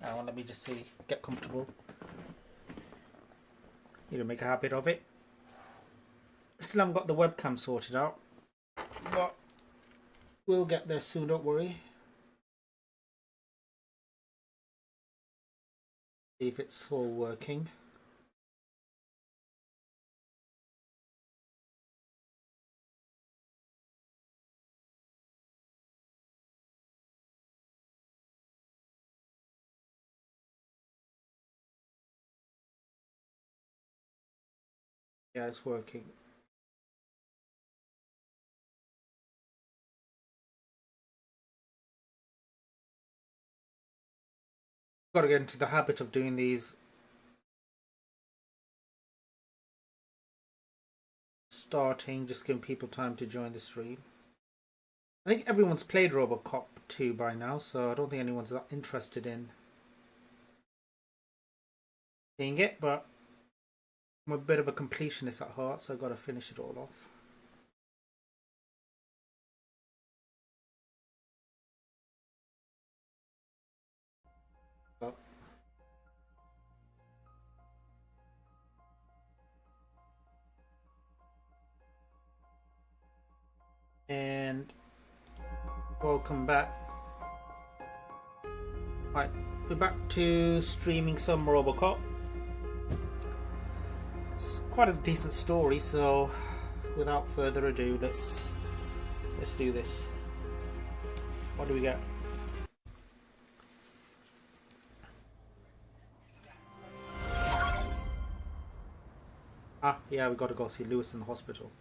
Now let me just see, get comfortable. You know, make a habit of it. Still haven't got the webcam sorted out, but we'll get there soon, don't worry. See if it's all working. Yeah, it's working. Got to get into the habit of doing these starting, just giving people time to join the stream. I think everyone's played Robocop 2 by now, so I don't think anyone's that interested in seeing it, but I'm a bit of a completionist at heart, so I've got to finish it all off. But and welcome back. Right, we're back to streaming some Robocop. It's quite a decent story, so without further ado, let's do this. What do we get? Ah, yeah, we got to go see Lewis in the hospital.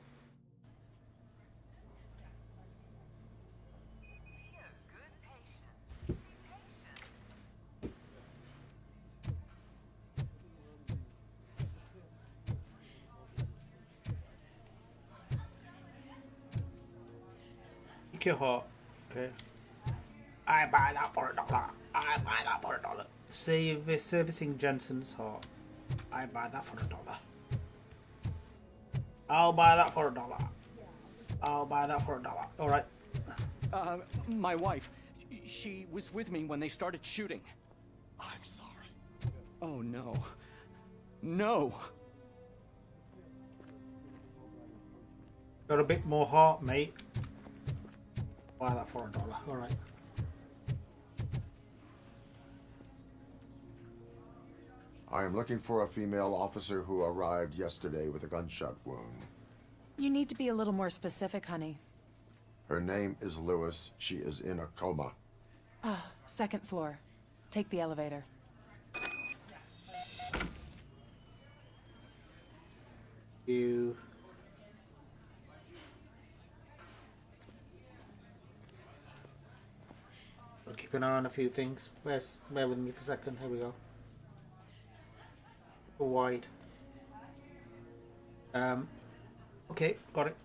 Pick your heart, okay? I buy that for $1. I buy that for $1. Servicing Jensen's heart. I buy that for $1. I'll buy that for $1. I'll buy that for $1. All right. My wife. She was with me when they started shooting. I'm sorry. Oh no. No. Got a bit more heart, mate. Buy that for $1. All right. I am looking for a female officer who arrived yesterday with a gunshot wound. You need to be a little more specific, honey. Her name is Lewis. She is in a coma. Ah, second floor. Take the elevator. You. I'll keep an eye on a few things. Bear with me for a second. Here we go. Wide. Okay, got it.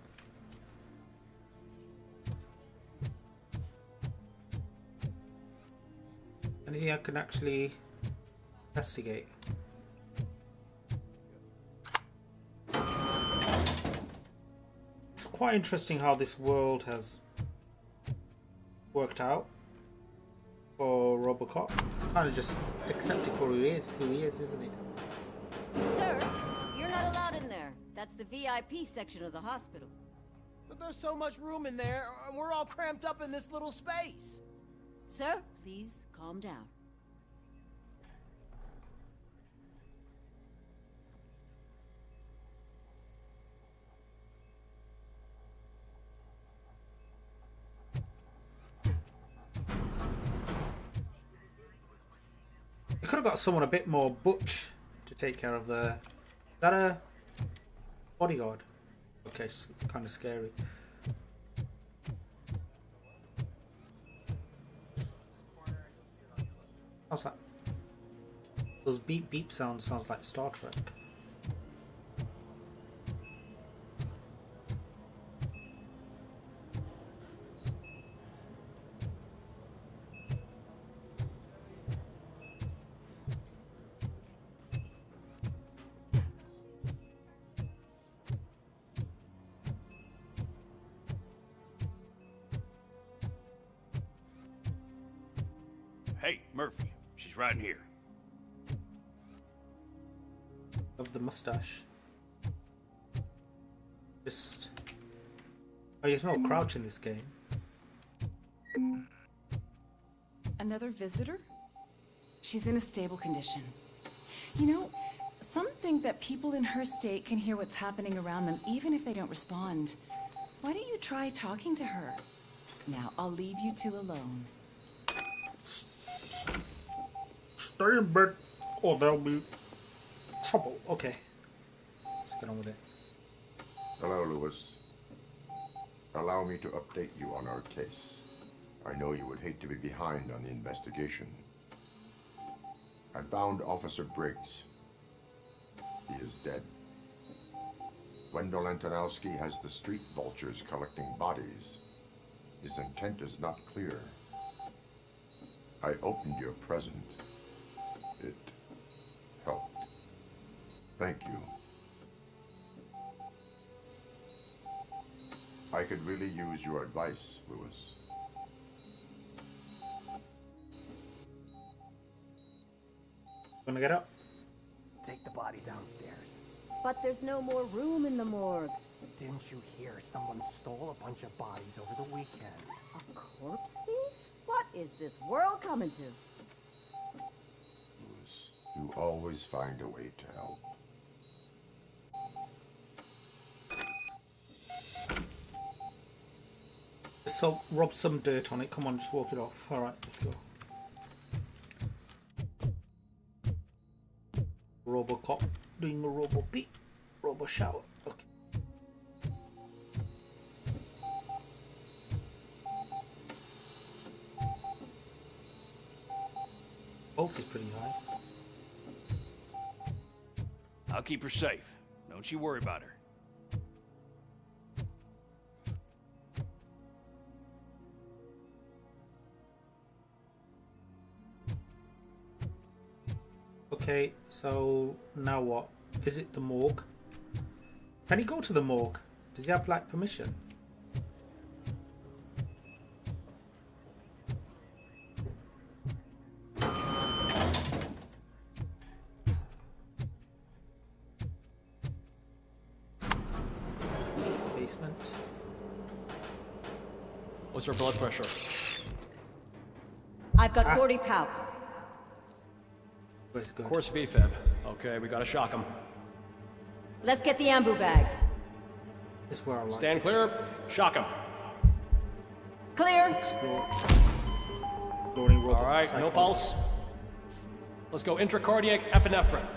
Anything I can actually investigate? It's quite interesting how this world has worked out for Robocop. Kind of just accept it for who he is, isn't it? Sir, you're not allowed in there. That's the VIP section of the hospital. But there's so much room in there, and we're all cramped up in this little space. Sir, please calm down. You could have got someone a bit more butch to take care of the... Is that a bodyguard? Okay, it's kind of scary. How's that? Those beep beep sounds like Star Trek. Hey, Murphy. She's right in here. Of the mustache. Just. Oh, there's no crouch in this game. Another visitor? She's in a stable condition. You know, some think that people in her state can hear what's happening around them even if they don't respond. Why don't you try talking to her? Now, I'll leave you two alone. Stay in bed or there'll be trouble. Okay. Let's get on with it. Hello, Lewis. Allow me to update you on our case. I know you would hate to be behind on the investigation. I found Officer Briggs. He is dead. Wendell Antonowski has the street vultures collecting bodies. His intent is not clear. I opened your present. It helped. Thank you. I could really use your advice, Lewis. Gonna get up? Take the body downstairs. But there's no more room in the morgue. Didn't you hear someone stole a bunch of bodies over the weekend? A corpse thief? What is this world coming to? Lewis, you always find a way to help. So rub some dirt on it. Come on, just walk it off. Alright, let's go. Robocop doing a robo beat. Robo shower. Okay. Pulse is pretty high. I'll keep her safe. Don't you worry about her. Okay, so now what? Visit the morgue. Can he go to the morgue? Does he have like permission? Basement. What's her blood pressure? I've got 40 pow. Where's it going? Course VFib. Okay, we gotta shock him. Let's get the ambu bag. This is where I like Stand clear. Shock him. Clear. explore. Exploring robot All right, no psycho. pulse. Let's go intracardiac epinephrine.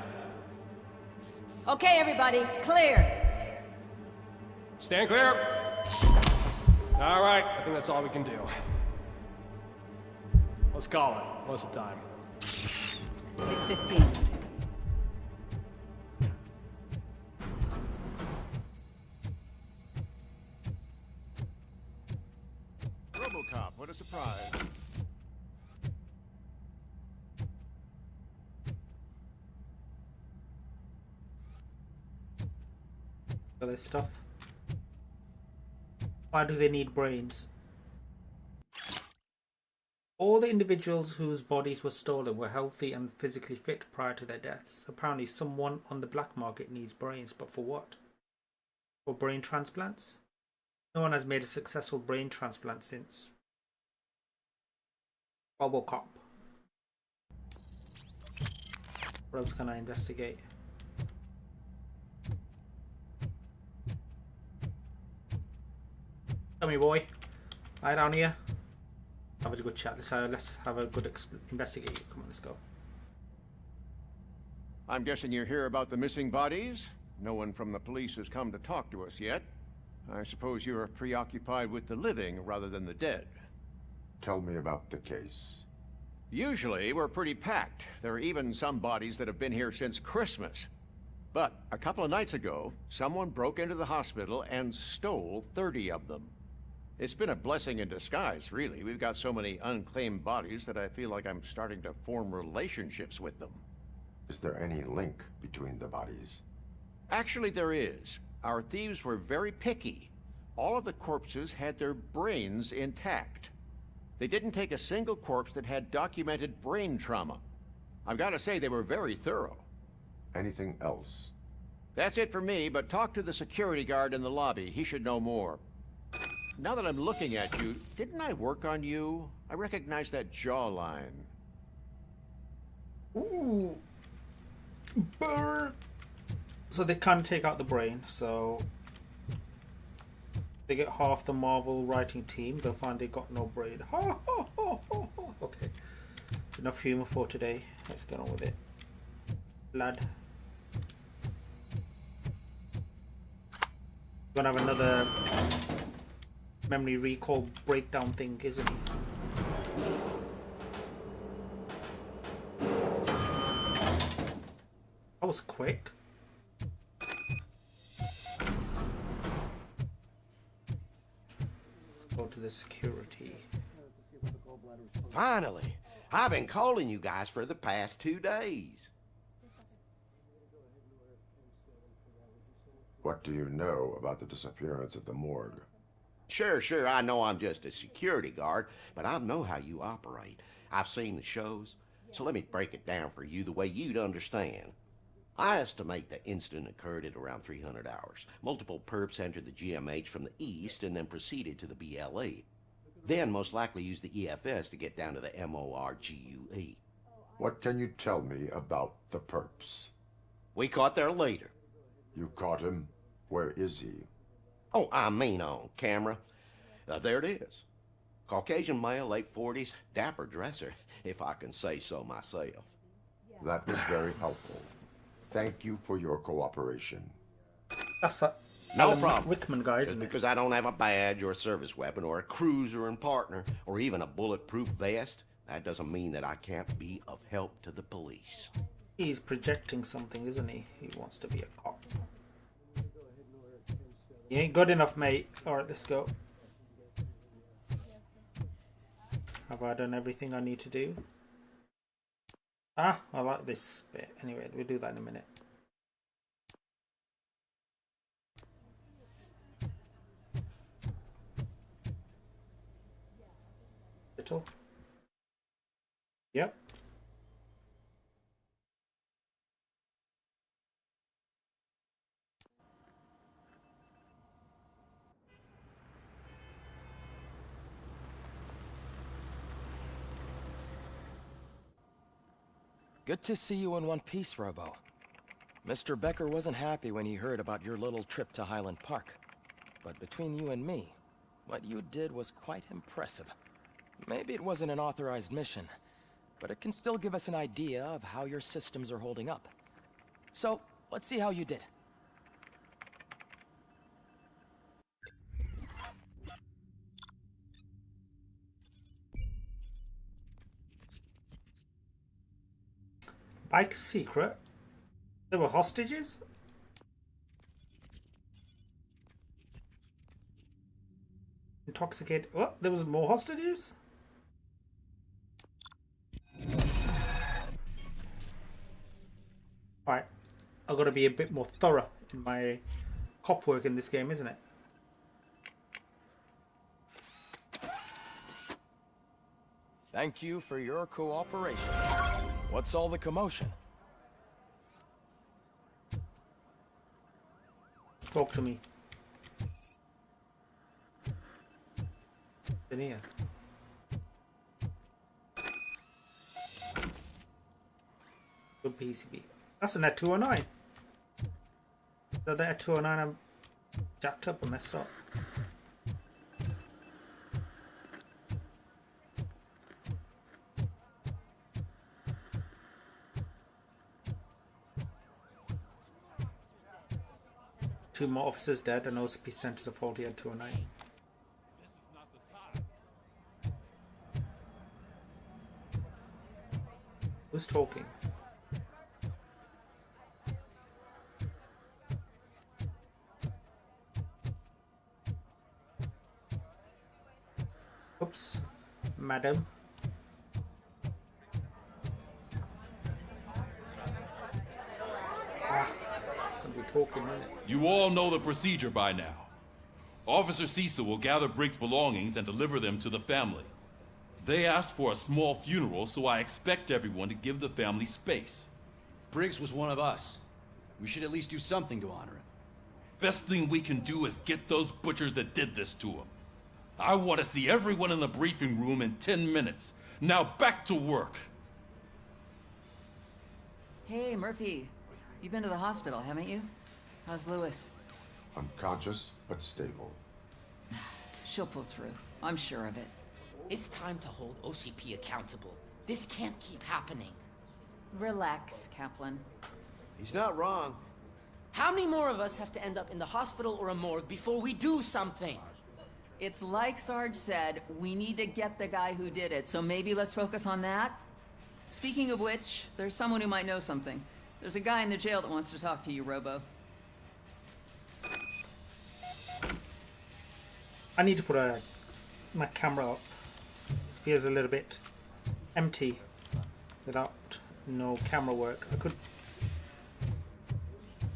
Okay, everybody, clear. Stand clear. All right, I think that's all we can do. Let's call it. What's the time? 6:15. Robocop, what a surprise. For this stuff. Why do they need brains? All the individuals whose bodies were stolen were healthy and physically fit prior to their deaths. Apparently someone on the black market needs brains, but for what? For brain transplants? No one has made a successful brain transplant since Robocop. What else can I investigate? Tell me, boy. Lie down here. Have a good chat. Let's have a good investigate. Come on, let's go. I'm guessing you're here about the missing bodies? No one from the police has come to talk to us yet. I suppose you're preoccupied with the living rather than the dead. Tell me about the case. Usually, we're pretty packed. There are even some bodies that have been here since Christmas. But a couple of nights ago, someone broke into the hospital and stole 30 of them. It's been a blessing in disguise, really. We've got so many unclaimed bodies that I feel like I'm starting to form relationships with them. Is there any link between the bodies? Actually, there is. Our thieves were very picky. All of the corpses had their brains intact. They didn't take a single corpse that had documented brain trauma. I've got to say they were very thorough. Anything else? That's it for me, but talk to the security guard in the lobby. He should know more. Now that I'm looking at you, didn't I work on you? I recognize that jawline. Ooh. Burr. So they can't take out the brain, so they get half the Marvel writing team. They'll find they got no brain. Okay. Enough humor for today. Let's get on with it. Lad. Gonna have another memory recall breakdown thing, isn't he? That was quick. Let's go to the security. Finally! I've been calling you guys for the past 2 days. What do you know about the disappearance at the morgue? Sure, I know I'm just a security guard, but I know how you operate. I've seen the shows, so let me break it down for you the way you'd understand. I estimate the incident occurred at around 300 hours. Multiple perps entered the GMH from the east and then proceeded to the BLE. Then most likely used the EFS to get down to the MORGUE. What can you tell me about the perps? We caught their leader. You caught him? Where is he? Oh, I mean on camera. There it is. Caucasian male, late 40s, dapper dresser, if I can say so myself. That was very helpful. Thank you for your cooperation. That's a No Alan problem. Rickman guy, Just isn't it? because I don't have a badge or a service weapon or a cruiser and partner or even a bulletproof vest, that doesn't mean that I can't be of help to the police. He's projecting something, isn't he? He wants to be a cop. You ain't good enough, mate. Alright, let's go. Have I done everything I need to do? Ah, I like this bit. Anyway, we'll do that in a minute. Little. Yep. Good to see you in one piece, Robo. Mr. Becker wasn't happy when he heard about your little trip to Highland Park. But between you and me, what you did was quite impressive. Maybe it wasn't an authorized mission, but it can still give us an idea of how your systems are holding up. So, let's see how you did. Bike secret? There were hostages? Intoxicated. What? There was more hostages? Alright. I've got to be a bit more thorough in my cop work in this game, isn't it? Thank you for your cooperation. What's all the commotion? Talk to me. In here. Good PCB. That's a net 209. So that 209 I'm jacked up and messed up. Two more officers dead and OCP sent us a faulty at 209. Who's talking? Oops, madam. Gonna be talking, isn't it? You all know the procedure by now. Officer Cecil will gather Brick's belongings and deliver them to the family. They asked for a small funeral, so I expect everyone to give the family space. Briggs was one of us. We should at least do something to honor him. Best thing we can do is get those butchers that did this to him. I want to see everyone in the briefing room in 10 minutes. Now back to work. Hey, Murphy. You've been to the hospital, haven't you? How's Lewis? Unconscious, but stable. She'll pull through. I'm sure of it. It's time to hold OCP accountable. This can't keep happening. Relax, Kaplan. He's not wrong. How many more of us have to end up in the hospital or a morgue before we do something? It's like Sarge said, we need to get the guy who did it, so maybe let's focus on that? Speaking of which, there's someone who might know something. There's a guy in the jail that wants to talk to you, Robo. I need to put my camera up. This feels a little bit empty without no camera work. I could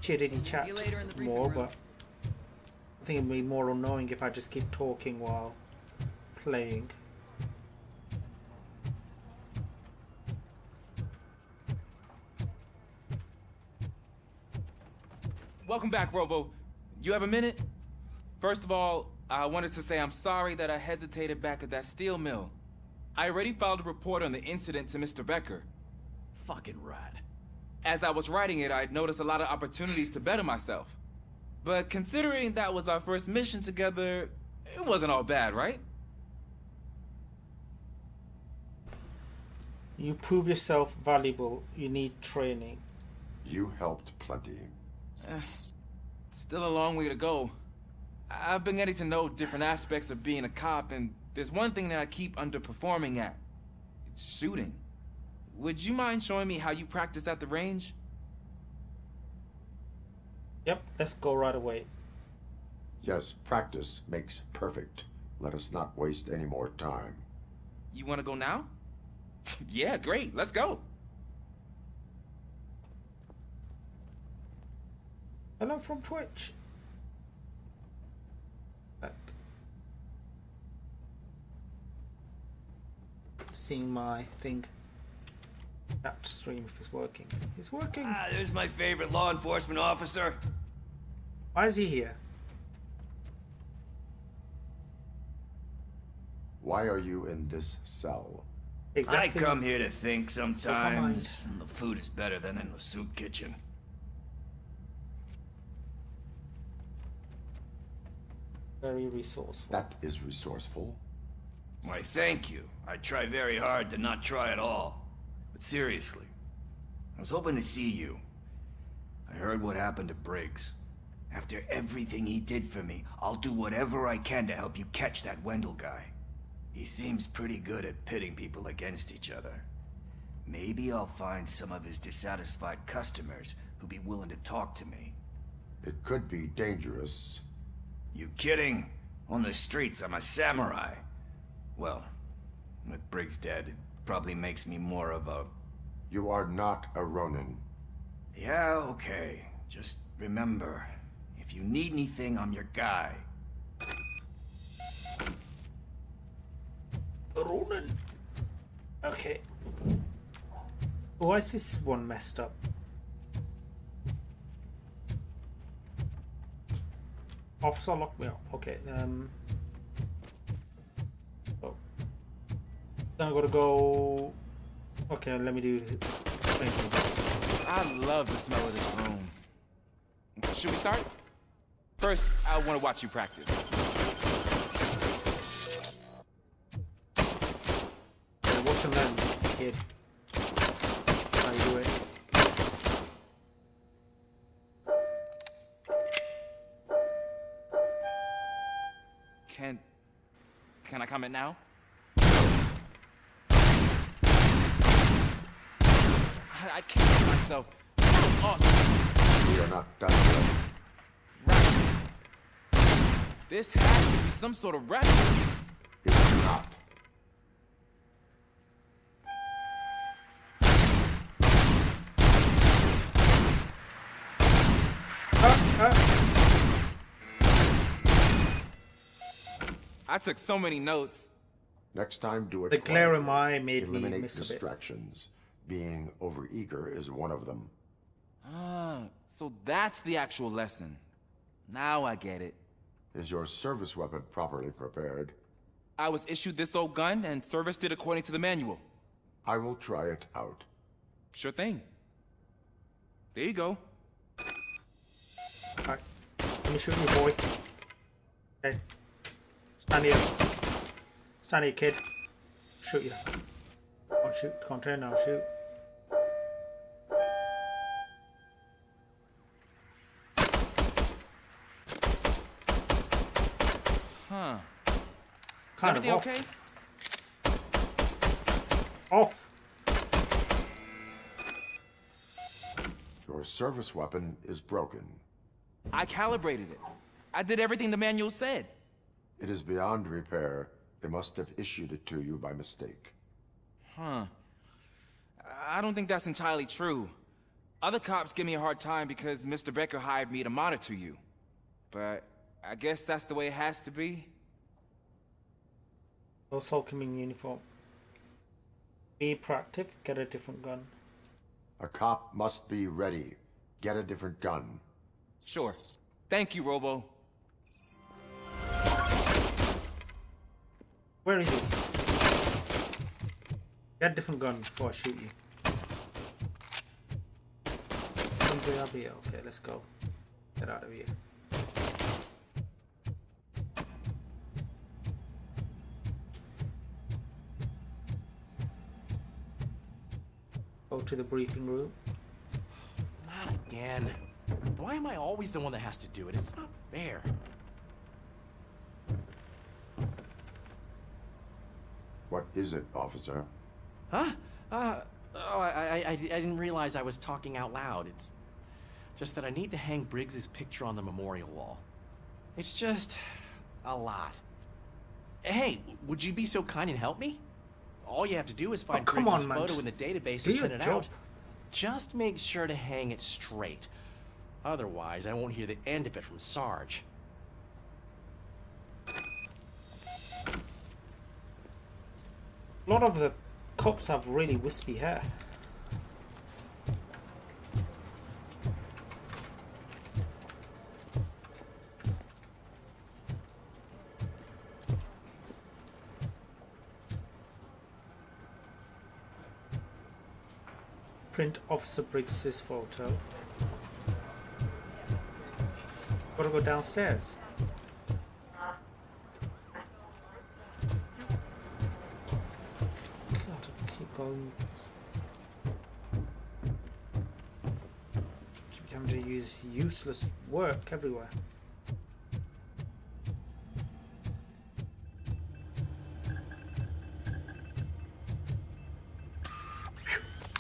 chittity chat See you later in the briefing more, room. but I think it'd be more annoying if I just keep talking while playing. Welcome back, Robo. You have a minute? First of all, I wanted to say I'm sorry that I hesitated back at that steel mill. I already filed a report on the incident to Mr. Becker. Fucking rat. As I was writing it, I'd noticed a lot of opportunities to better myself. But considering that was our first mission together, it wasn't all bad, right? You prove yourself valuable. You need training. You helped plenty. Still a long way to go. I've been getting to know different aspects of being a cop, and there's one thing that I keep underperforming at. It's shooting. Would you mind showing me how you practice at the range? Yep, let's go right away. Yes, practice makes perfect. Let us not waste any more time. You want to go now? Yeah, great. Let's go. Hello from Twitch. Back. Seeing my thing. That stream if it's working. It's working. Ah, there's my favorite law enforcement officer. Why is he here? Why are you in this cell? Exactly. I come here to think sometimes. And the food is better than in the soup kitchen. Very resourceful. That is resourceful. Why, thank you. I try very hard to not try at all. But seriously, I was hoping to see you. I heard what happened to Briggs. After everything he did for me, I'll do whatever I can to help you catch that Wendell guy. He seems pretty good at pitting people against each other. Maybe I'll find some of his dissatisfied customers who'd be willing to talk to me. It could be dangerous. You kidding? On the streets, I'm a samurai. Well, with Briggs dead, it probably makes me more of a... You are not a Ronin. Yeah, okay. Just remember, if you need anything, I'm your guy. Ronan. Okay. Why is this one messed up? Officer locked me up. Okay. Oh. Then I gotta go. Okay, let me do. I love the smell of this room. Should we start? First, I want to watch you practice. Watch and learn, kid. How you do it? Can I comment now? I can't help myself. That was awesome. We are not done yet. Right. This has to be some sort of rap. It is not. I took so many notes. Next time, do it The glare in quietly. my eye made me Eliminate miss a bit. distractions. Being overeager is one of them. Ah, so that's the actual lesson. Now I get it. Is your service weapon properly prepared? I was issued this old gun and serviced it according to the manual. I will try it out. Sure thing. There you go. Alright. Let me shoot you, boy. Okay. Stand here. Stand here, kid. Shoot you. Can't shoot. Can't turn now. Shoot. Huh. Kind Is of everything off. okay? Off. Your service weapon is broken. I calibrated it. I did everything the manual said. It is beyond repair. They must have issued it to you by mistake. Huh. I don't think that's entirely true. Other cops give me a hard time because Mr. Becker hired me to monitor you. But I guess that's the way it has to be. No soul coming uniform. Be proactive. Get a different gun. A cop must be ready. Get a different gun. Sure. Thank you, Robo. Where is he? Get a different gun before I shoot you. Somebody up here. Okay, let's go. Get out of here. Go to the briefing room. Not again. Why am I always the one that has to do it? It's not fair. What is it, officer? Huh? I didn't realize I was talking out loud. It's just that I need to hang Briggs's picture on the memorial wall. It's just a lot. Hey, would you be so kind and help me? All you have to do is find come Briggs's on, man. photo Just in the database do and your print it job. out. Just make sure to hang it straight. Otherwise, I won't hear the end of it from Sarge. A lot of the cops have really wispy hair. Print Officer Briggs's photo. Gotta go downstairs. God, I keep going. Keep having to use useless work everywhere.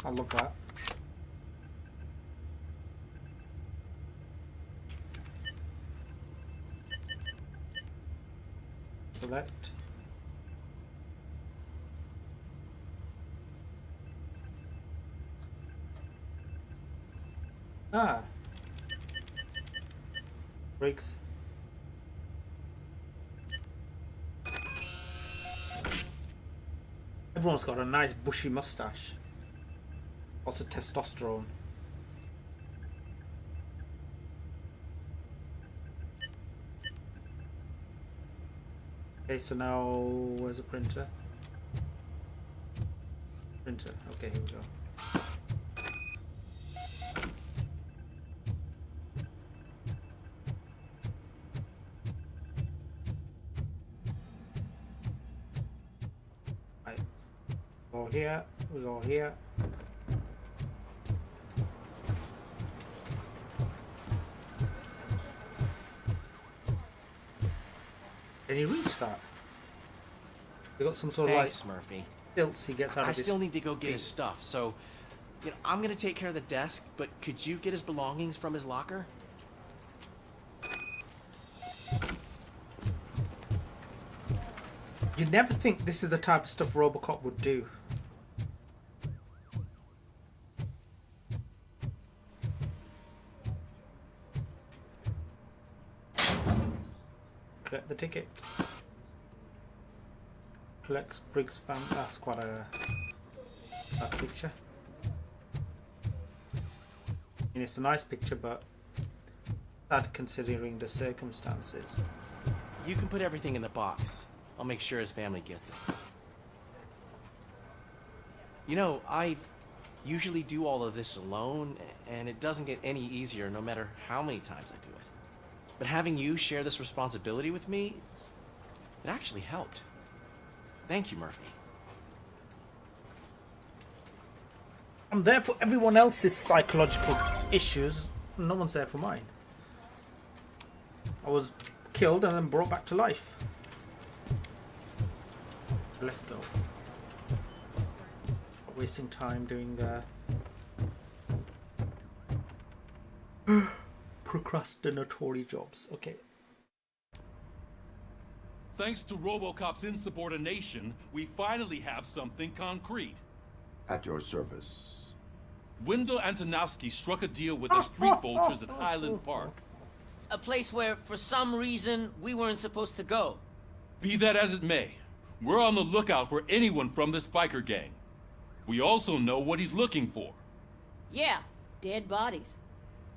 I love that. Select. Ah. Briggs. Everyone's got a nice bushy mustache. Also testosterone. Okay, so now where's the printer? Printer. Okay, here we go. Right. Go here. We go here. Can you reach that? We got some sort of Thanks, like Murphy. stilts he gets out of I his still need to go get his feet. stuff, so I'm gonna take care of the desk, but could you get his belongings from his locker? You'd never think this is the type of stuff Robocop would do. Collect the ticket. complex. Briggs family. That's quite a picture. I mean, it's a nice picture, but sad considering the circumstances. You can put everything in the box. I'll make sure his family gets it. You know, I usually do all of this alone, and it doesn't get any easier no matter how many times I do it. But having you share this responsibility with me, it actually helped. Thank you, Murphy. I'm there for everyone else's psychological issues. No one's there for mine. I was killed and then brought back to life. Let's go. Not wasting time doing procrastinatory jobs. Okay. Thanks to Robocop's insubordination, we finally have something concrete. At your service. Wendell Antonowski struck a deal with the street vultures at Highland Park. A place where, for some reason, we weren't supposed to go. Be that as it may, we're on the lookout for anyone from this biker gang. We also know what he's looking for. Yeah, dead bodies.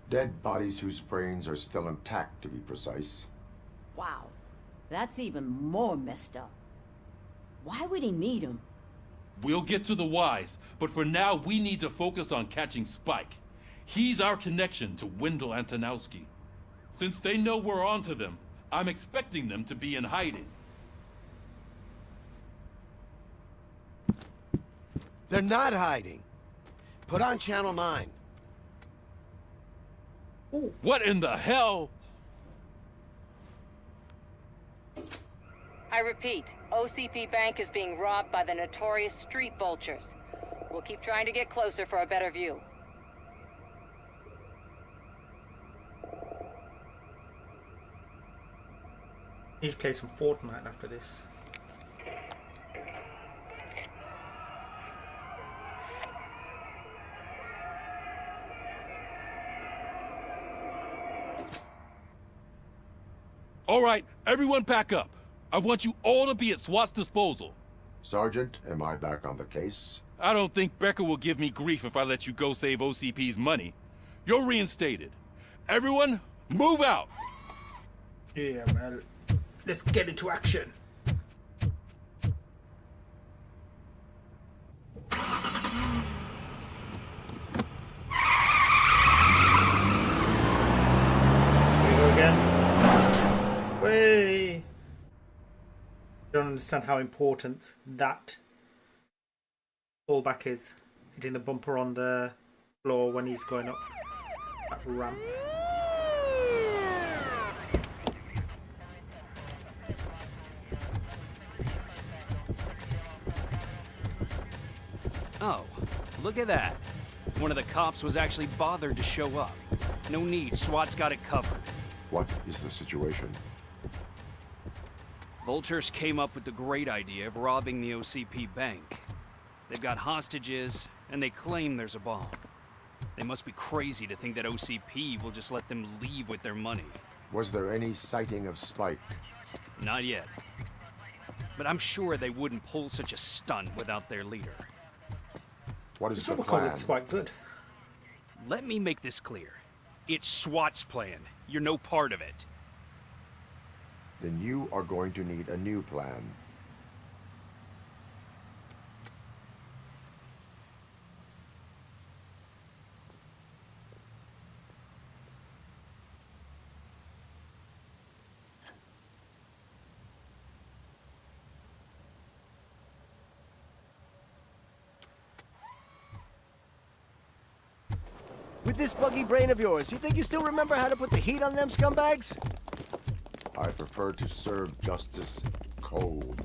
Dead bodies whose brains are still intact, to be precise. Wow, that's even more messed up. Why would he need them? We'll get to the whys, but for now we need to focus on catching Spike. He's our connection to Wendell Antonowski. Since they know we're onto them, I'm expecting them to be in hiding. They're not hiding. Put on Channel 9. Ooh. What in the hell? I repeat, OCP Bank is being robbed by the notorious street vultures. We'll keep trying to get closer for a better view. Need to play some Fortnite after this. All right, everyone pack up. I want you all to be at SWAT's disposal. Sergeant, am I back on the case? I don't think Becker will give me grief if I let you go save OCP's money. You're reinstated. Everyone, move out! Yeah, man. Let's get into action. Here we go again. Way. Don't understand how important that pullback is. Hitting the bumper on the floor when he's going up that ramp. Oh, look at that. One of the cops was actually bothered to show up. No need, SWAT's got it covered. What is the situation? Vultures came up with the great idea of robbing the OCP bank. They've got hostages, and they claim there's a bomb. They must be crazy to think that OCP will just let them leave with their money. Was there any sighting of Spike? Not yet. But I'm sure they wouldn't pull such a stunt without their leader. What is the Robocop plan? looks quite good. Let me make this clear. It's SWAT's plan. You're no part of it. Then you are going to need a new plan. With this buggy brain of yours, you think you still remember how to put the heat on them scumbags? I prefer to serve justice cold.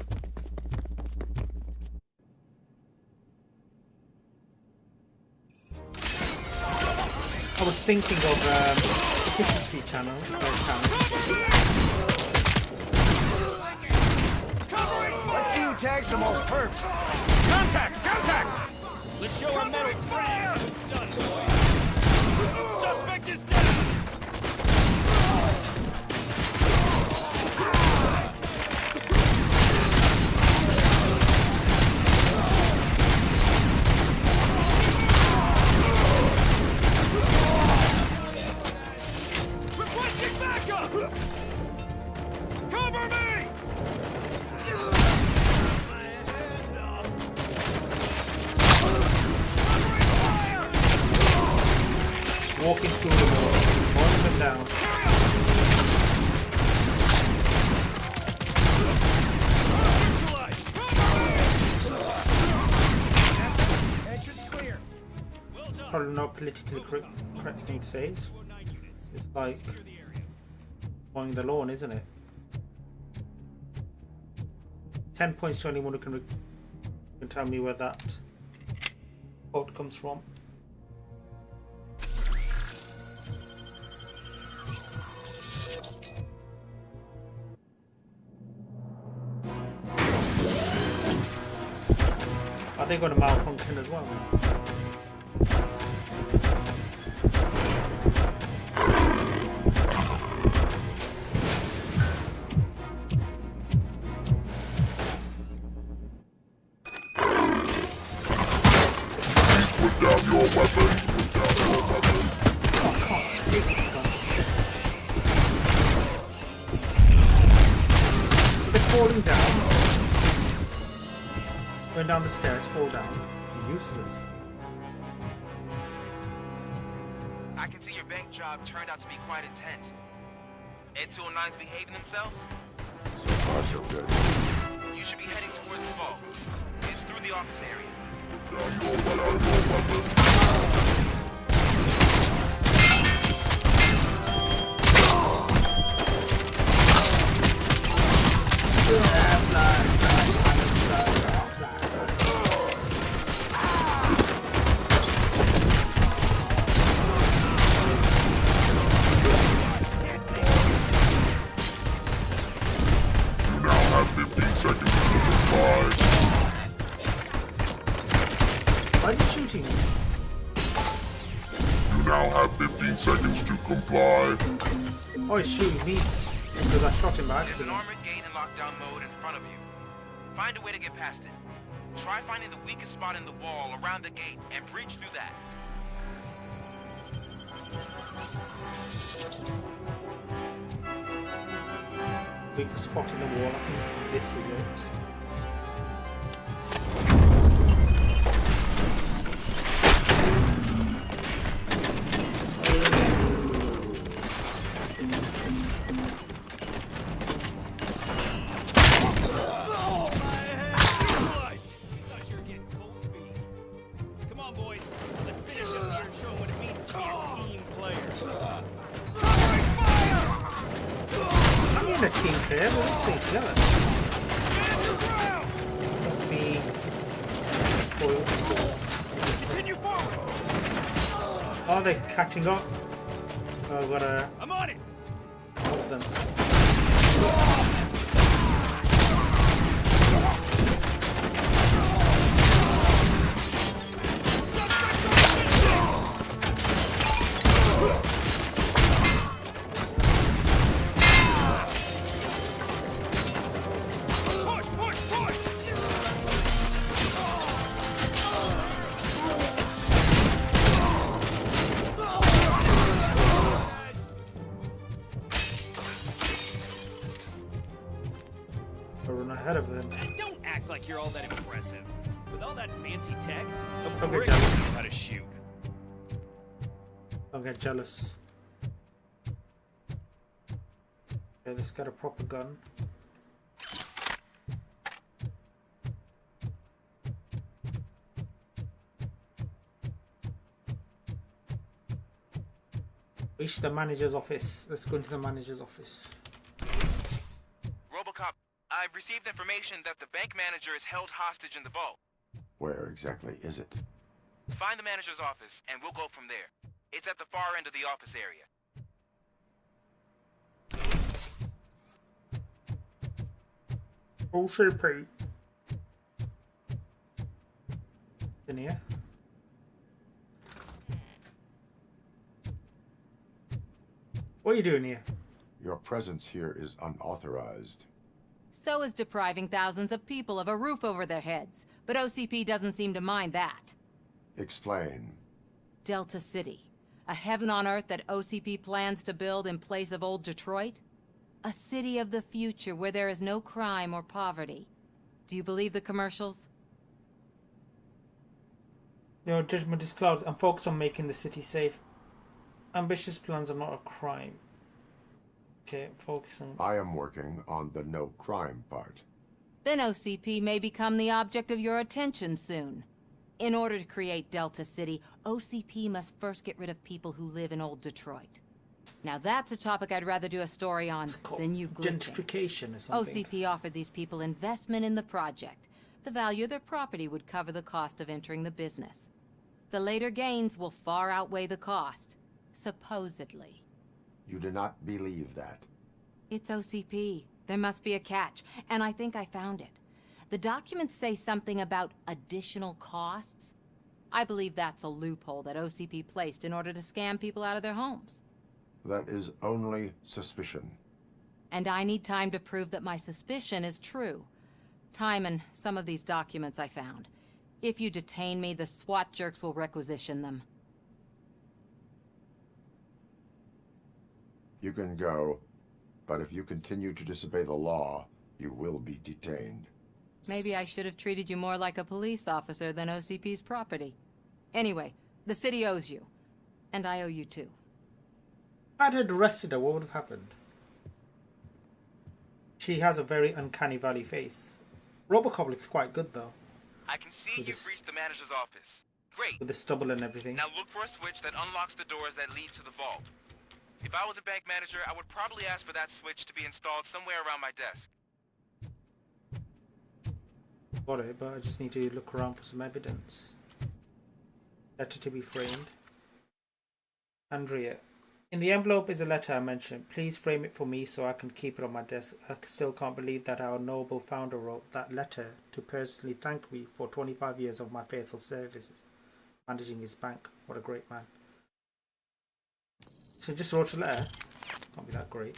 I was thinking of efficiency channel. Let's see who tags the most perps. Contact! Contact! Let's show our metal frame. It's done, boys. Suspect is down! walking through the wall, mowing them down. Entrance clear. Probably not politically correct thing to say. It's like mowing the lawn, isn't it? 10 points to anyone who can tell me where that quote comes from. Are they going to malfunction as well? Put down your weapon. Put down your weapon. They're falling down. Going down the stairs, fall down. Useless. I can see your bank job turned out to be quite intense. Ed 209's behaving themselves? So far, so good. You should be heading towards the vault. It's through the office area. You now have 15 seconds to comply. Why is he shooting? You now have 15 seconds to comply. Oh, he's shooting me because I shot him by There's an accident. armored gate in lockdown mode in front of you. Find a way to get past it. Try finding the weakest spot in the wall around the gate and breach through that. Weakest spot in the wall. I think this is it. Come on, boys. Let's finish up here and show them what it means to be a team player. I'm in a team player, but let's think together. Let me spoil. Continue forward. Oh, they're catching up. Oh, I've got to I'm on it. help them. Push, push, push. I run ahead of them. Don't act like you're all that impressive. With all that fancy tech, a Don't brick get knows jealous. how to shoot. Don't get jealous. Okay, let's get a proper gun. Reach the manager's office. Let's go into the manager's office. Robocop, I've received information that the bank manager is held hostage in the vault. Where exactly is it? Find the manager's office, and we'll go from there. It's at the far end of the office area. OCP. In here. What are you doing here? Your presence here is unauthorized. So is depriving thousands of people of a roof over their heads. But OCP doesn't seem to mind that. Explain. Delta City. A heaven on earth that OCP plans to build in place of old Detroit? A city of the future where there is no crime or poverty. Do you believe the commercials? Your judgment is clouded. I'm focused on making the city safe. Ambitious plans are not a crime. Okay, focus on... I am working on the no crime part. Then OCP may become the object of your attention soon. In order to create Delta City, OCP must first get rid of people who live in old Detroit. Now that's a topic I'd rather do a story on than you glitching. Gentrification or something. OCP offered these people investment in the project. The value of their property would cover the cost of entering the business. The later gains will far outweigh the cost, supposedly. You do not believe that? It's OCP. There must be a catch, and I think I found it. The documents say something about additional costs. I believe that's a loophole that OCP placed in order to scam people out of their homes. That is only suspicion. And I need time to prove that my suspicion is true. Time and some of these documents I found. If you detain me, the SWAT jerks will requisition them. You can go, but if you continue to disobey the law, you will be detained. Maybe I should have treated you more like a police officer than OCP's property. Anyway, the city owes you. And I owe you too. If I had arrested her, what would have happened? She has a very uncanny valley face. Robocop looks quite good though. I can see you've reached the manager's office. Great. With the stubble and everything. Now look for a switch that unlocks the doors that lead to the vault. If I was a bank manager, I would probably ask for that switch to be installed somewhere around my desk. Got it, but I just need to look around for some evidence. Letter to be framed. Andrea. In the envelope is a letter I mentioned. Please frame it for me so I can keep it on my desk. I still can't believe that our noble founder wrote that letter to personally thank me for 25 years of my faithful services. Managing his bank. What a great man. So just wrote a letter. Can't be that great.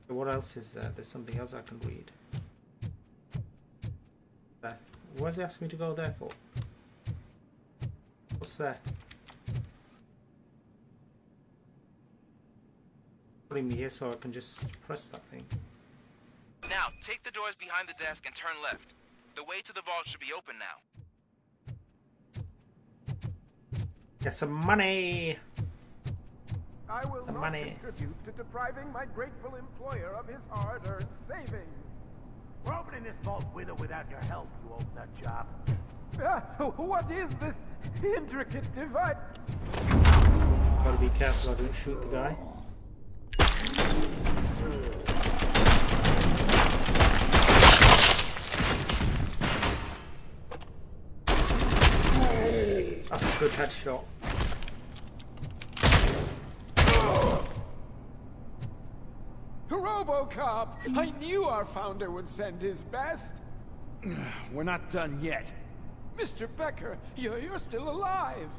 So what else is there? There's something else I can read. There. Why does he ask me to go there for? What's there? Putting me here so I can just press that thing. Now, take the doors behind the desk and turn left. The way to the vault should be open now. Get some money! I will The not money. contribute to depriving my grateful employer of his hard-earned savings. We're opening this vault with or without your help, you old nut job. What is this intricate device? Gotta be careful I don't shoot the guy. That's a good headshot. Robocop! I knew our founder would send his best. We're not done yet. Mr. Becker, you're still alive.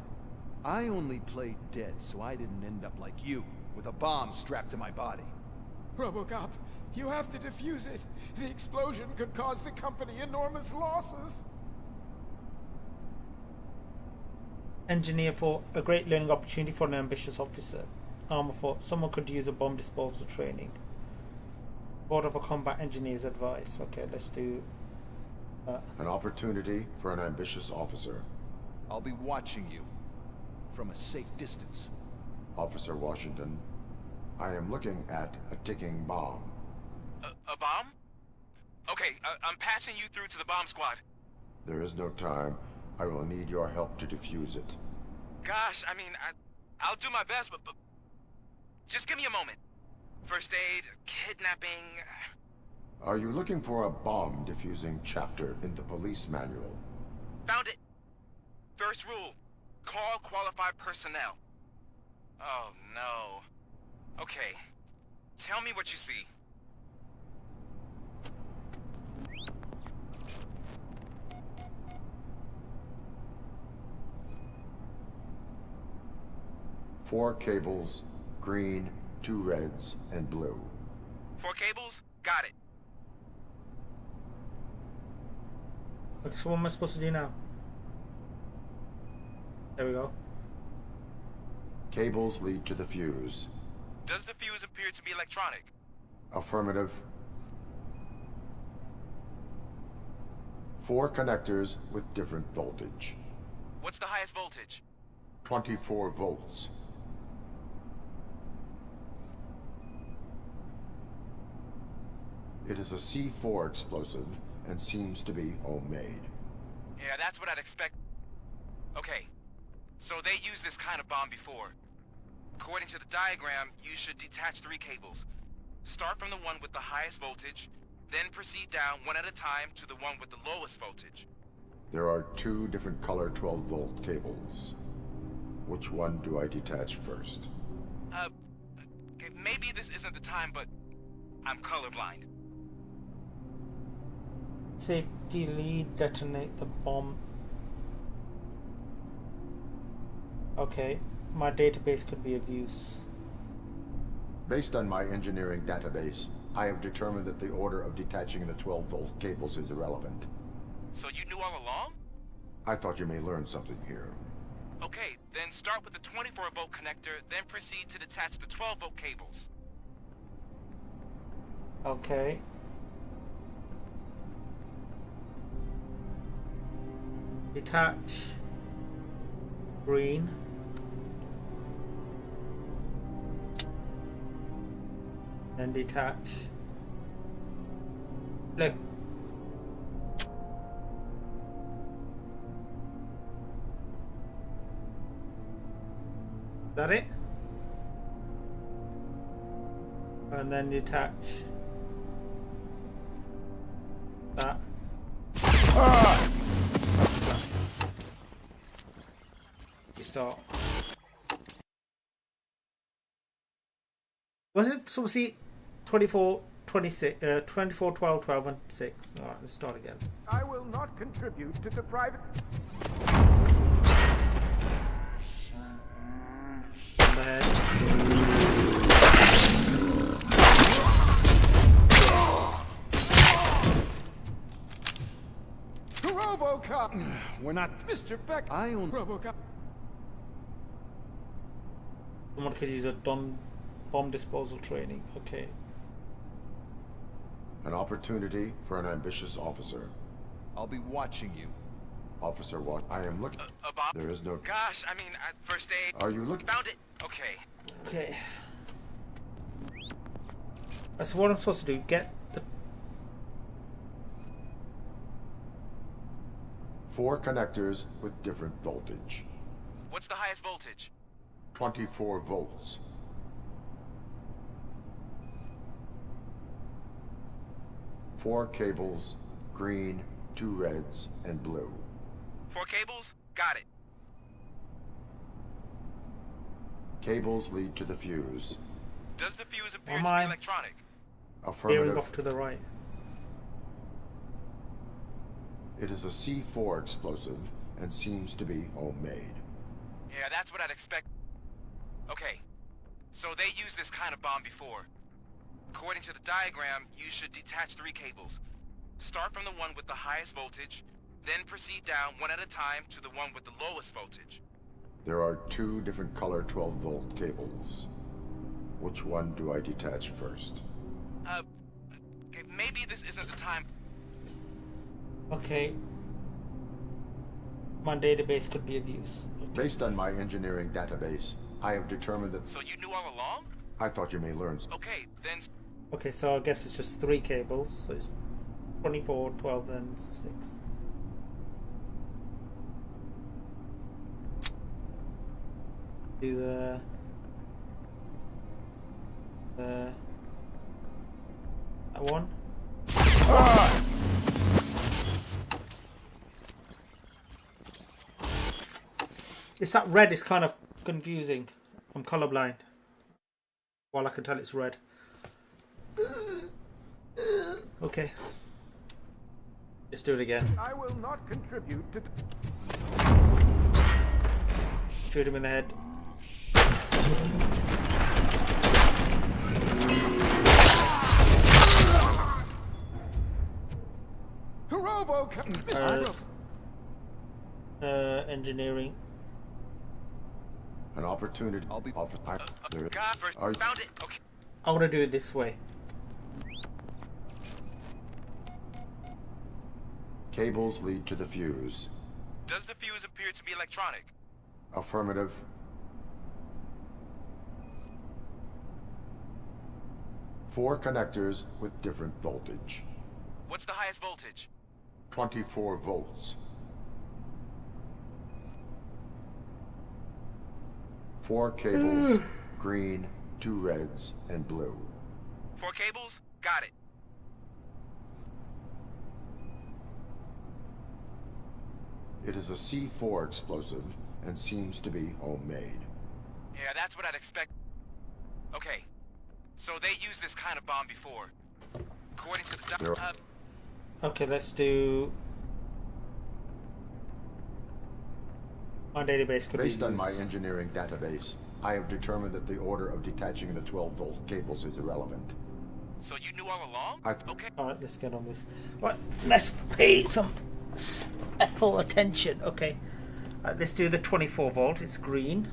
I only played dead so I didn't end up like you, with a bomb strapped to my body. Robocop, you have to defuse it. The explosion could cause the company enormous losses. Engineer for a great learning opportunity for an ambitious officer. Armor thought someone could use a bomb disposal training. Board of a combat engineer's advice. Okay, let's do that. An opportunity for an ambitious officer. I'll be watching you from a safe distance. Officer Washington, I am looking at a ticking bomb. A bomb? Okay, I'm passing you through to the bomb squad. There is no time. I will need your help to defuse it. Gosh, I mean, I'll do my best, but just give me a moment. First aid, kidnapping... Are you looking for a bomb defusing chapter in the police manual? Found it. First rule, call qualified personnel. Oh, no. Okay, tell me what you see. Four cables, green, 2 reds, and blue. 4 cables? Got it. Okay, so what am I supposed to do now? There we go. Cables lead to the fuse. Does the fuse appear to be electronic? Affirmative. 4 connectors with different voltage. What's the highest voltage? 24 volts. It is a C4 explosive and seems to be homemade. Yeah, that's what I'd expect. Okay, so they used this kind of bomb before. According to the diagram, you should detach 3 cables. Start from the one with the highest voltage, then proceed down one at a time to the one with the lowest voltage. There are 2 different color 12-volt cables. Which one do I detach first? Okay, maybe this isn't the time, but I'm colorblind. Safety lead, detonate the bomb. Okay, my database could be of use. Based on my engineering database, I have determined that the order of detaching the 12-volt cables is irrelevant. So you knew all along? I thought you may learn something here. Okay, then start with the 24-volt connector, then proceed to detach the 12-volt cables. Okay. Detach green. Then detach blue. Is that it? And then detach that. Start. Was it supposed to see 24, 26, 24, 12, 12, and 6? Alright, let's start again. I will not contribute to the private... On the head. Robocop! We're not... Mr. Beck, I own... Robocop. Someone could use a bomb disposal training. Okay. An opportunity for an ambitious officer. I'll be watching you. Officer, what? I am looking. Bob? There is no... Gosh, I mean, first aid... Are you looking? Found it! Okay. Okay. That's what I'm supposed to do. Get the... 4 connectors with different voltage. What's the highest voltage? 24 volts. Four cables, green, 2 reds, and blue. 4 cables? Got it. Cables lead to the fuse. Does the fuse appear Am to be I electronic? veering Affirmative. off to the right? It is a C4 explosive and seems to be homemade. Yeah, that's what I'd expect. Okay, so they used this kind of bomb before. According to the diagram, you should detach 3 cables. Start from the one with the highest voltage, then proceed down one at a time to the one with the lowest voltage. There are 2 different color 12-volt cables. Which one do I detach first? Okay, maybe this isn't the time. Okay. My database could be of use. Based on my engineering database, I have determined that... So you knew all along? I thought you may learn. Okay, then... Okay, so I guess it's just 3 cables. So it's 24, 12, and 6. Do the... that one. It's that red is kind of confusing. I'm colorblind. While I can tell it's red. Okay. Let's do it again. I will not contribute to... Shoot him in the head. Robocop! Engineering. An opportunity. I'll be off. Found it. Okay. I want to do it this way. Cables lead to the fuse. Does the fuse appear to be electronic? Affirmative. Four connectors with different voltage. What's the highest voltage? 24 volts. Four cables, green, 2 reds, and blue. 4 cables? Got it. It is a C4 explosive and seems to be homemade. Yeah, that's what I'd expect. Okay, so they used this kind of bomb before. According to the Okay, let's do... My database could Based be on my used. engineering database, I have determined that the order of detaching the 12-volt cables is irrelevant. So you knew all along? Okay. Alright, let's get on this. Right, let's pay some special attention. Okay, let's do the 24 volt. It's green.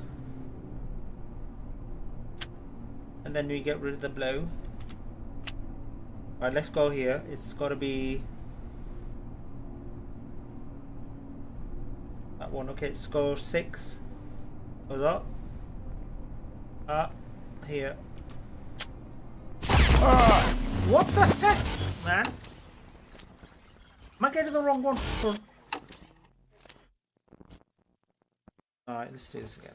And then we get rid of the blue. Alright, let's go here. It's got to be that one. Okay, let's go 6. Goes up. Here. What the heck, man? Am I getting the wrong one? Alright, let's do this again.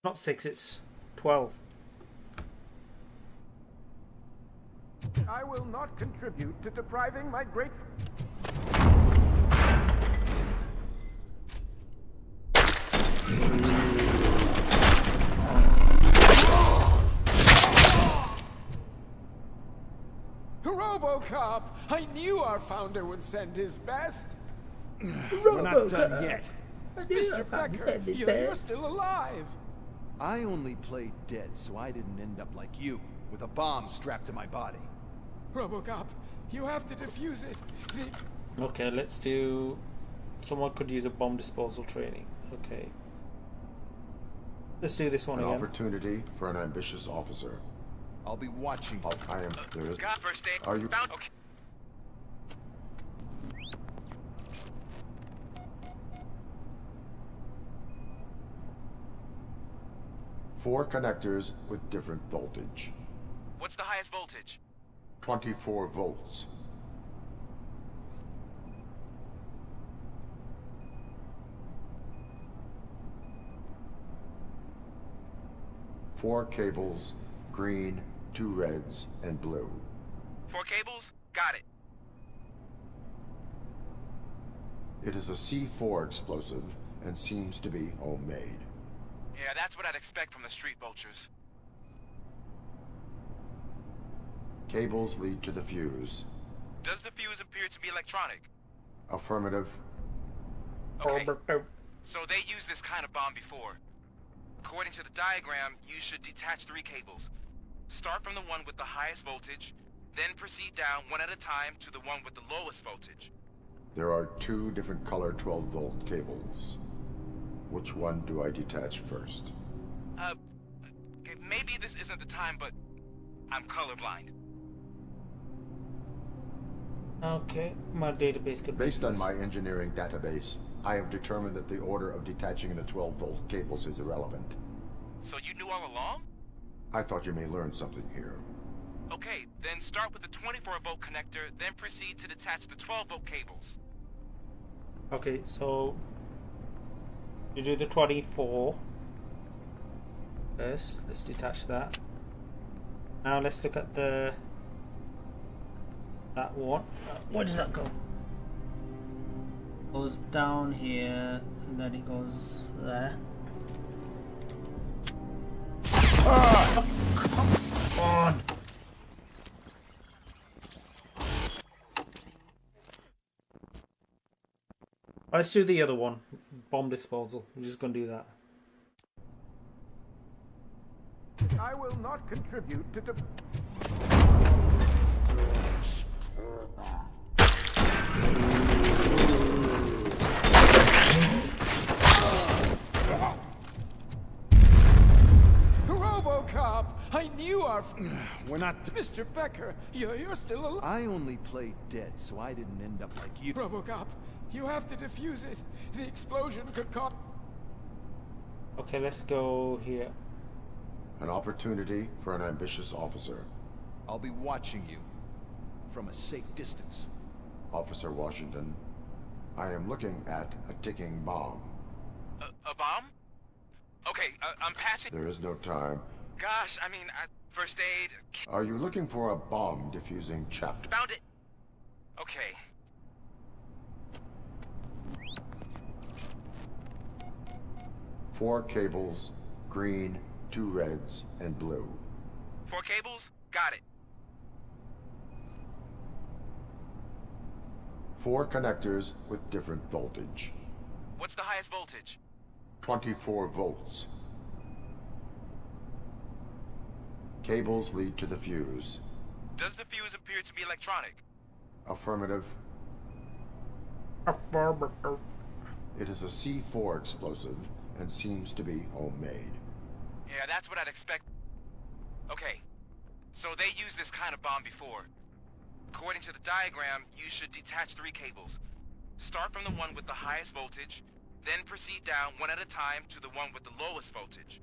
Not 6, it's 12. I will not contribute to depriving my great... Robocop! I knew our founder would send his best. We're not done yet. Mr. Becker, you're still alive. I only played dead so I didn't end up like you, with a bomb strapped to my body. Robocop, you have to defuse it. Okay, let's do... Someone could use a bomb disposal training. Okay. Let's do this one An again. opportunity for an ambitious officer. I'll be watching. I am. There is. Got first aid. Are you? Found, okay. Four connectors with different voltage. What's the highest voltage? 24 volts. Four cables, green, 2 reds, and blue. 4 cables? Got it. It is a C4 explosive and seems to be homemade. Yeah, that's what I'd expect from the street vultures. Cables lead to the fuse. Does the fuse appear to be electronic? Affirmative. Okay. So they used this kind of bomb before. According to the diagram, you should detach 3 cables. Start from the one with the highest voltage, then proceed down one at a time to the one with the lowest voltage. There are 2 different color 12-volt cables. Which one do I detach first? Okay, maybe this isn't the time, but I'm colorblind. Okay, my database could be Based on my engineering database, I have determined that the order of detaching the 12-volt cables is irrelevant. So you knew all along? I thought you may learn something here. Okay, then start with the 24-volt connector, then proceed to detach the 12-volt cables. Okay, so you do the 24 first. Let's detach that. Now let's look at that one. Where does that go? Goes down here, and then it goes there. Oh, come on! Let's do the other one. Bomb disposal. We're just gonna do that. I will not contribute to Robocop! I knew our... We're not... Mr. Becker, you're still alive. I only played dead so I didn't end up like you. Robocop, you have to defuse it. The explosion could cause... Okay, let's go here. An opportunity for an ambitious officer. I'll be watching you from a safe distance. Officer Washington, I am looking at a ticking bomb. A bomb? Okay, I'm passing... There is no time. Gosh, I mean, first aid... Are you looking for a bomb-diffusing chapter? Found it! Okay. Four cables, green, 2 reds, and blue. 4 cables? Got it. 4 connectors with different voltage. What's the highest voltage? 24 volts. Cables lead to the fuse. Does the fuse appear to be electronic? Affirmative. Affirmative. It is a C4 explosive and seems to be homemade. Yeah, that's what I'd expect. Okay, so they used this kind of bomb before. According to the diagram, you should detach 3 cables. Start from the one with the highest voltage, then proceed down one at a time to the one with the lowest voltage.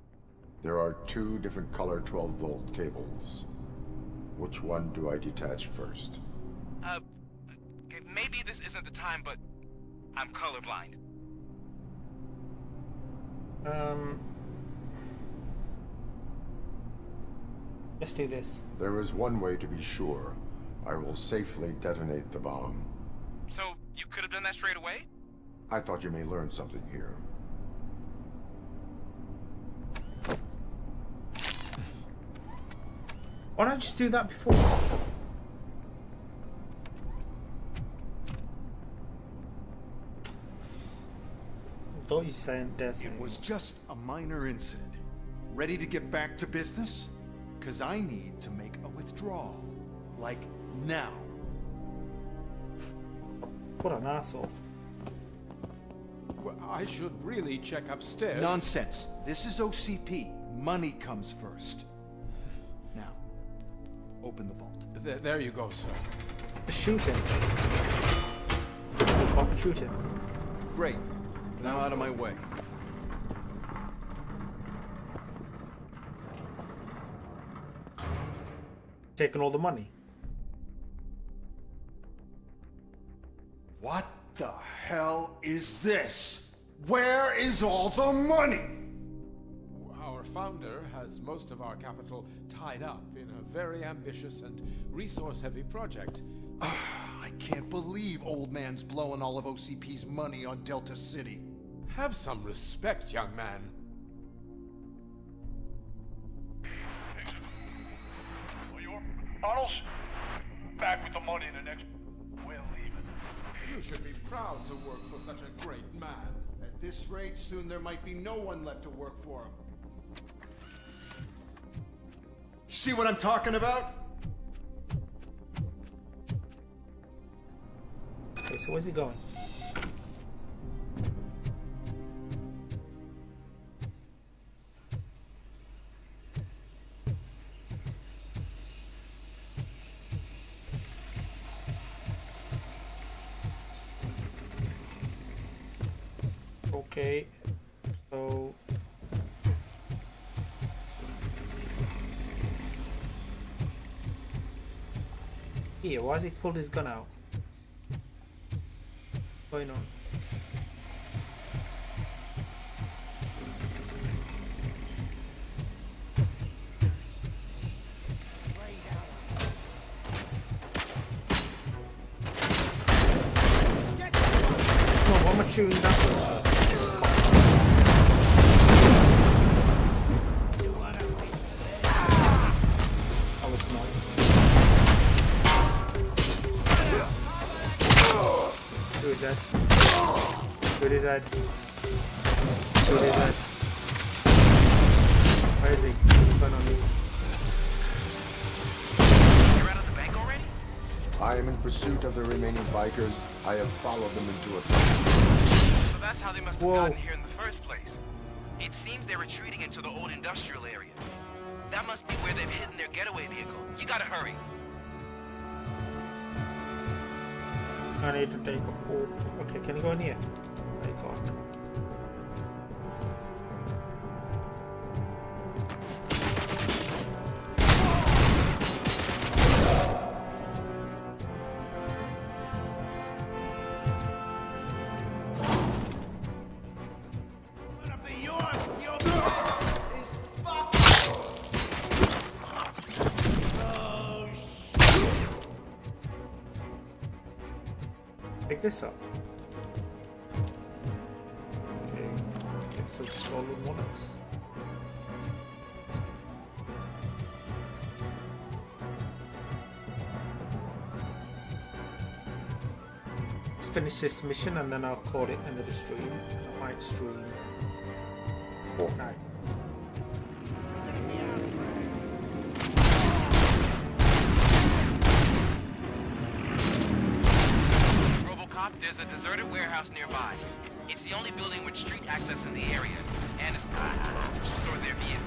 There are 2 different color 12-volt cables. Which one do I detach first? Okay, maybe this isn't the time, but I'm colorblind. Let's do this. There is one way to be sure. I will safely detonate the bomb. So, you could have done that straight away? I thought you may learn something here. Why don't I just do that before? Thought you saying this. It was just a minor incident. Ready to get back to business? Cause I need to make a withdrawal. Like now. What an asshole. Well, I should really check upstairs. Nonsense. This is OCP. Money comes first. Now, open the vault. There you go, sir. Shoot him. Shoot him. Great. Now out of my way. Taking all the money. What the hell is this? Where is all the money? Our founder has most of our capital tied up in a very ambitious and resource-heavy project. I can't believe old man's blowing all of OCP's money on Delta City. Have some respect, young man. Arnold's back with the money in the next... We're leaving. You should be proud to work for such a great man. At this rate, soon there might be no one left to work for him. See what I'm talking about? Okay, so where's he going? Okay, so here, why has he pulled his gun out? What's going on? Come on, why am I shooting that one? Dead. Good is dead. Good is dead. Where is he? What's going on here? You're out of the bank already? I am in pursuit of the remaining bikers. I have followed them into a... So that's how they must have gotten here in the first place. It seems they're retreating into the old industrial area. That must be where they've hidden their getaway vehicle. You gotta hurry. I need to take a port. Okay, can you go in here? Take off. pick this up? Okay, get some stolen wallets. Let's finish this mission and then I'll call it end of the stream. I might stream Fortnite. Robocop, there's a deserted warehouse nearby. It's the only building with street access in the area, and it's to store their vehicles.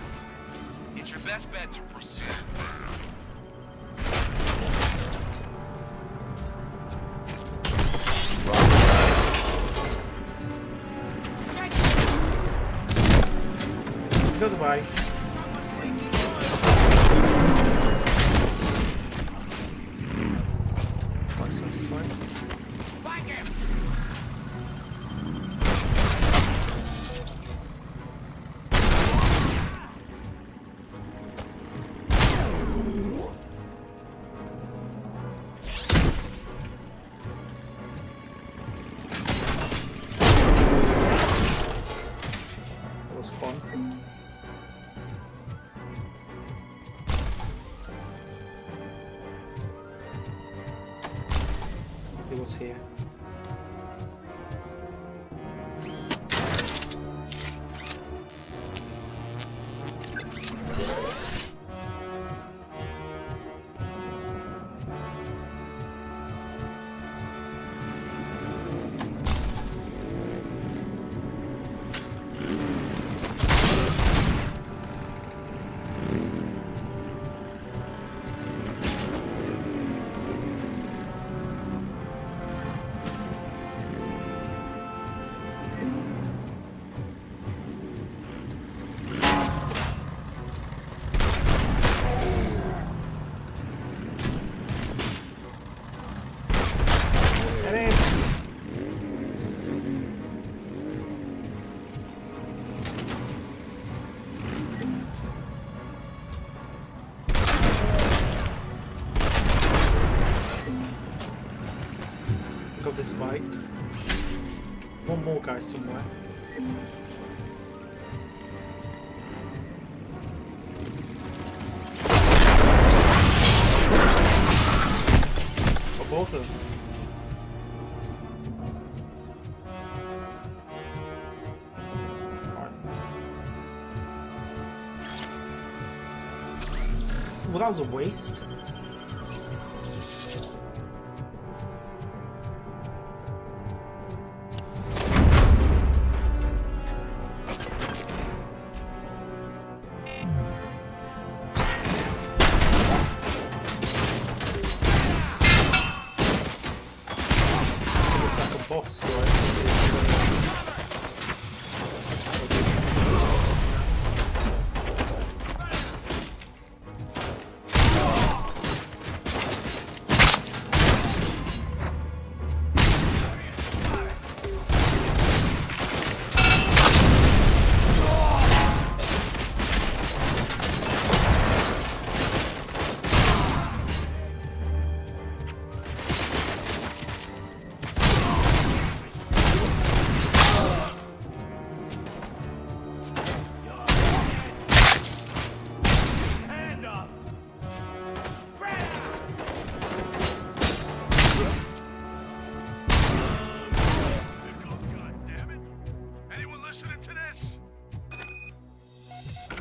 It's your best bet to pursue. Goodbye. That was fun. It was here. Pick up this bike. One more guy somewhere. Oh, both of them. Well, that was a waste. Looks like a boss, right?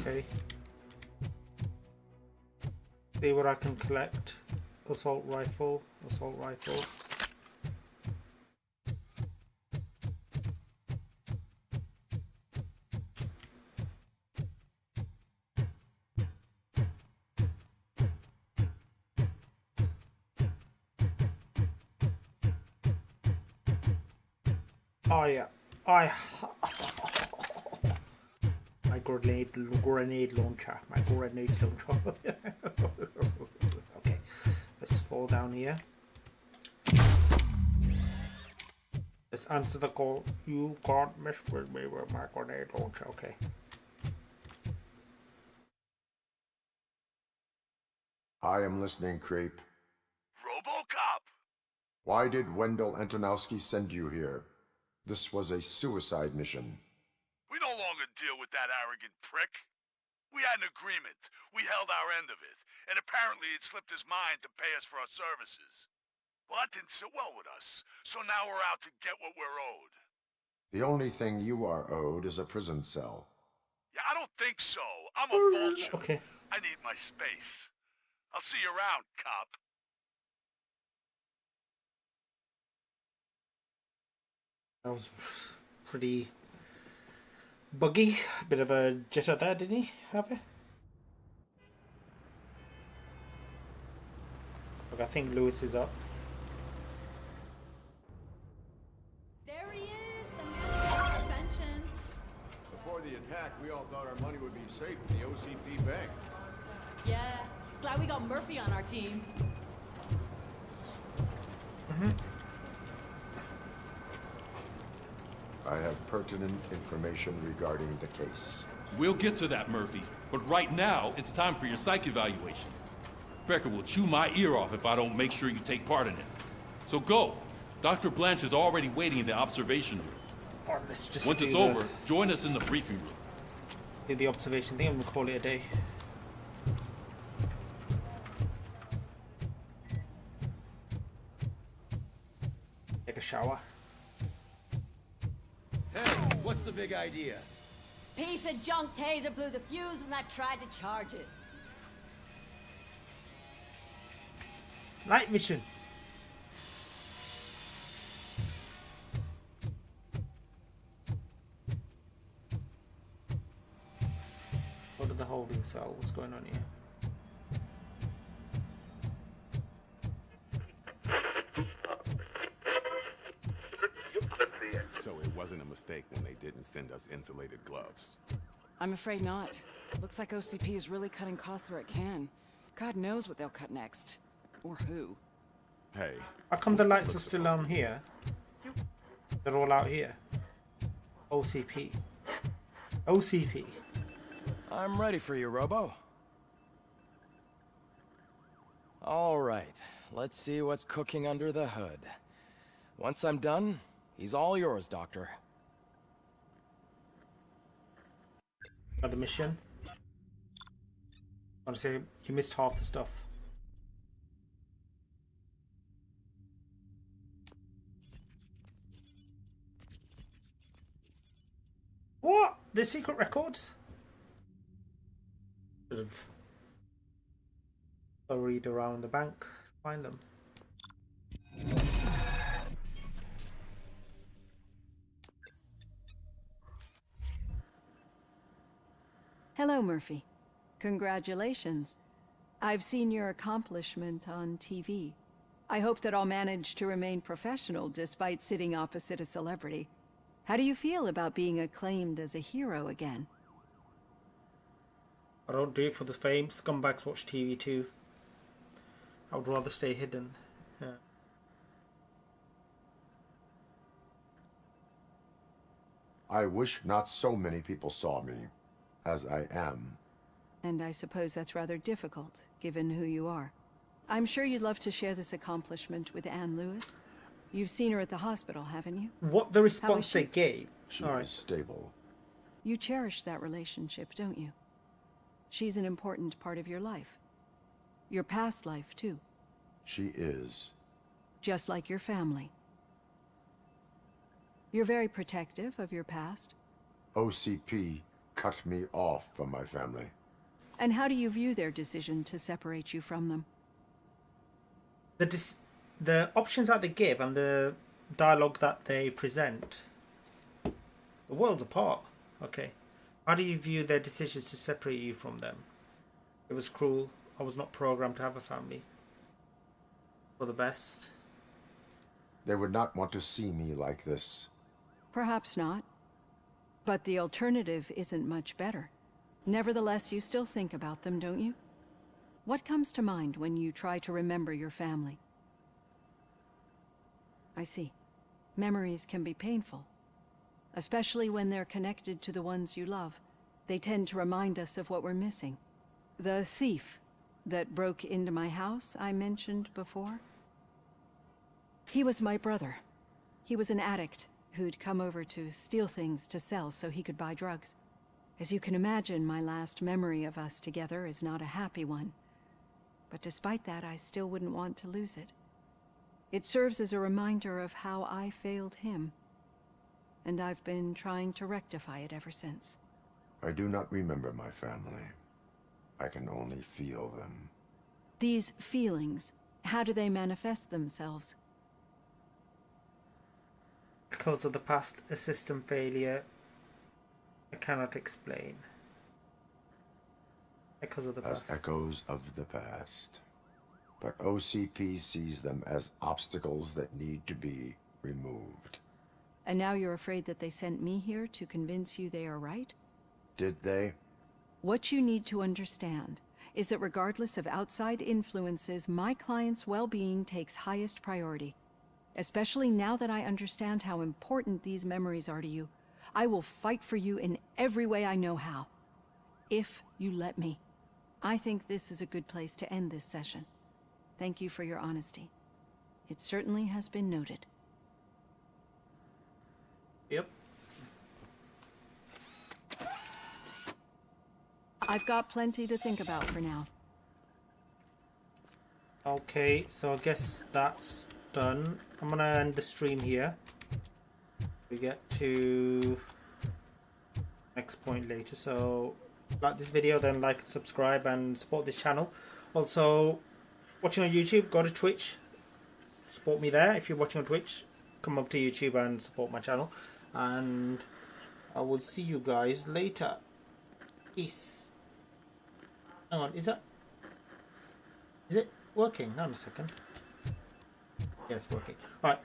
Okay. See what I can collect. Assault rifle, assault rifle. Oh yeah, my grenade launcher. My grenade launcher. Okay, let's fall down here. Let's answer the call. You can't mess with me with my grenade launcher. Okay. I am listening, Creep. Robocop! Why did Wendell Antonowski send you here? This was a suicide mission. We no longer deal with that arrogant prick. We had an agreement. We held our end of it. And apparently it slipped his mind to pay us for our services. Well, that didn't sit well with us. So now we're out to get what we're owed. The only thing you are owed is a prison cell. Yeah, I don't think so. I'm a vulture. Okay. I need my space. I'll see you around, cop. That was pretty buggy. A bit of a jitter there, didn't he have it? Look, I think Lewis is up. There he is, the man of inventions. Before the attack, we all thought our money would be safe in the OCP bank. Yeah, glad we got Murphy on our team. I have pertinent information regarding the case. We'll get to that, Murphy. But right now, it's time for your psych evaluation. Becker will chew my ear off if I don't make sure you take part in it. So go. Dr. Blanche is already waiting in the observation room. Or let's just Once it's over, join us in the briefing room. do the observation thing and we'll call it a day. Take a shower. Hey, what's the big idea? Piece of junk taser blew the fuse when I tried to charge it. Night mission. What are the holding cell? What's going on here? So it wasn't a mistake when they didn't send us insulated gloves. I'm afraid not. Looks like OCP is really cutting costs where it can. God knows what they'll cut next. Or who. Hey. How come the lights are still on here? They're all out here. OCP. OCP. I'm ready for you, Robo. All right, let's see what's cooking under the hood. Once I'm done, he's all yours, Doctor. Another mission. Honestly, you missed half the stuff. What? The secret records? Should have hurried around the bank, find them. Hello, Murphy. Congratulations. I've seen your accomplishment on TV. I hope that I'll manage to remain professional despite sitting opposite a celebrity. How do you feel about being acclaimed as a hero again? I don't do it for the fame. Scumbags watch TV too. I would rather stay hidden. Yeah. I wish not so many people saw me, as I am. And I suppose that's rather difficult, given who you are. I'm sure you'd love to share this accomplishment with Anne Lewis. You've seen her at the hospital, haven't you? What the How is response she? they gave. She is stable. You cherish that relationship, don't you? She's an important part of your life. Your past life, too. She is. Just like your family. You're very protective of your past. OCP cut me off from my family. And how do you view their decision to separate you from them? The options that they give and the dialogue that they present, the world's apart. Okay. How do you view their decisions to separate you from them? It was cruel. I was not programmed to have a family. For the best. They would not want to see me like this. Perhaps not. But the alternative isn't much better. Nevertheless, you still think about them, don't you? What comes to mind when you try to remember your family? I see. Memories can be painful. Especially when they're connected to the ones you love. They tend to remind us of what we're missing. The thief that broke into my house I mentioned before? He was my brother. He was an addict who'd come over to steal things to sell so he could buy drugs. As you can imagine, my last memory of us together is not a happy one. But despite that, I still wouldn't want to lose it. It serves as a reminder of how I failed him. And I've been trying to rectify it ever since. I do not remember my family. I can only feel them. These feelings, how do they manifest themselves? Because of the past, a system failure I cannot explain. Echoes of the past. As echoes of the past. But OCP sees them as obstacles that need to be removed. And now you're afraid that they sent me here to convince you they are right? Did they? What you need to understand is that regardless of outside influences, my client's well-being takes highest priority. Especially now that I understand how important these memories are to you. I will fight for you in every way I know how. If you let me. I think this is a good place to end this session. Thank you for your honesty. It certainly has been noted. Yep. I've got plenty to think about for now. Okay, so I guess that's done. I'm gonna end the stream here. We get to next point later. So like this video, then like and subscribe and support this channel. Also, watching on YouTube, go to Twitch, support me there. If you're watching on Twitch, come up to YouTube and support my channel. And I will see you guys later. Peace. Hang on, is it working? Hang on a second. Yeah, it's working. Alright.